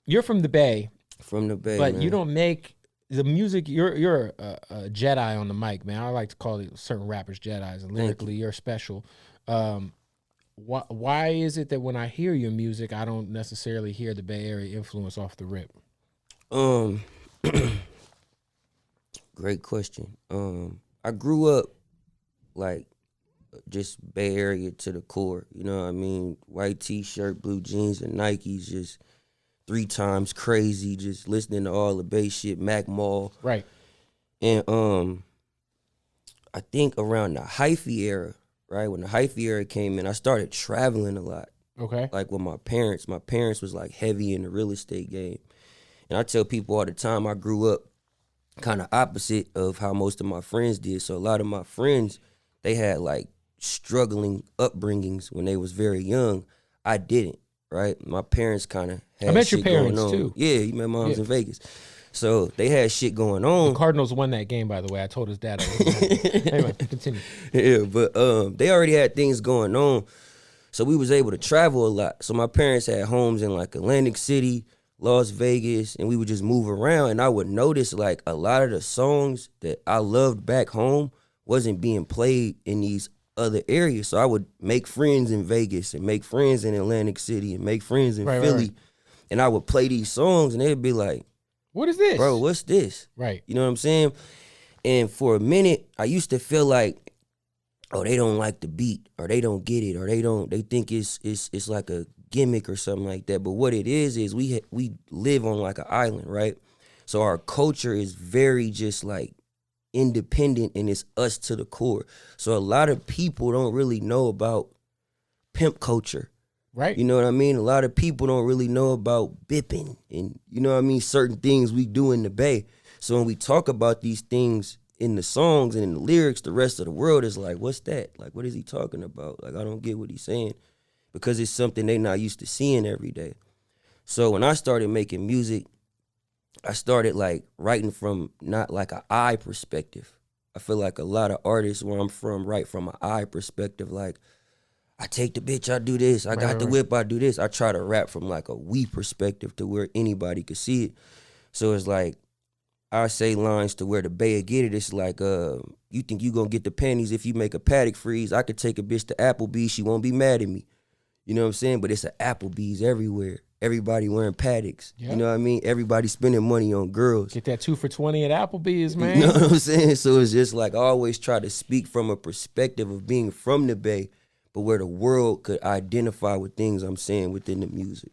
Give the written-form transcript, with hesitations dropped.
you're from the Bay, From the Bay, but man. you don't make the music. You're a Jedi on the mic, man. I like to call it certain rappers Jedis, and lyrically, you're special. Why is it that when I hear your music, I don't necessarily hear the Bay Area influence off the rip? Great question. I grew up like just Bay Area to the core. You know what I mean? White T-shirt, blue jeans, and Nikes. Just 3 times crazy. Just listening to all the Bay shit, Mac Mall. Right. And I think around the hyphy era, right? When the hyphy era came in, I started traveling a lot. Okay. Like with my parents. My parents was like heavy in the real estate game. And I tell people all the time I grew up kind of opposite of how most of my friends did. So a lot of my friends, they had like struggling upbringings when they was very young. I didn't, right? My parents kind of had I met shit your parents going on. too. Yeah, you met moms in Vegas. So they had shit going on. The Cardinals won that game, by the way. I told his dad. Anyway, continue. Yeah, but they already had things going on. So we was able to travel a lot. So my parents had homes in like Atlantic City, Las Vegas, and we would just move around. And I would notice like a lot of the songs that I loved back home wasn't being played in these other areas. So I would make friends in Vegas and make friends in Atlantic City and make friends in Philly. Right. And I would play these songs and they'd be like, what is this? Bro, what's this? Right. You know what I'm saying? And for a minute, I used to feel like, oh, they don't like the beat, or they don't get it, or they think it's like a gimmick or something like that. But what it is we live on like an island, right? So our culture is very just like independent, and it's us to the core. So a lot of people don't really know about pimp culture. Right. You know what I mean? A lot of people don't really know about bipping and, you know what I mean, certain things we do in the Bay. So when we talk about these things in the songs and in the lyrics, the rest of the world is like, what's that? Like, what is he talking about? Like, I don't get what he's saying, because it's something they not used to seeing every day. So when I started making music, I started like writing from not like an I perspective. I feel like a lot of artists where I'm from write from an I perspective, like, I take the bitch, I do this. I got the whip, I do this. I try to rap from like a we perspective to where anybody could see it. So it's like, I say lines to where the Bay get it. It's like, you think you gonna get the panties if you make a paddock freeze? I could take a bitch to Applebee's, she won't be mad at me. You know what I'm saying? But it's an Applebee's everywhere. Everybody wearing paddocks. Yep. You know what I mean? Everybody spending money on girls. Get that 2 for $20 at Applebee's, man. You know what I'm saying? So it's just like, I always try to speak from a perspective of being from the Bay, but where the world could identify with things I'm saying within the music.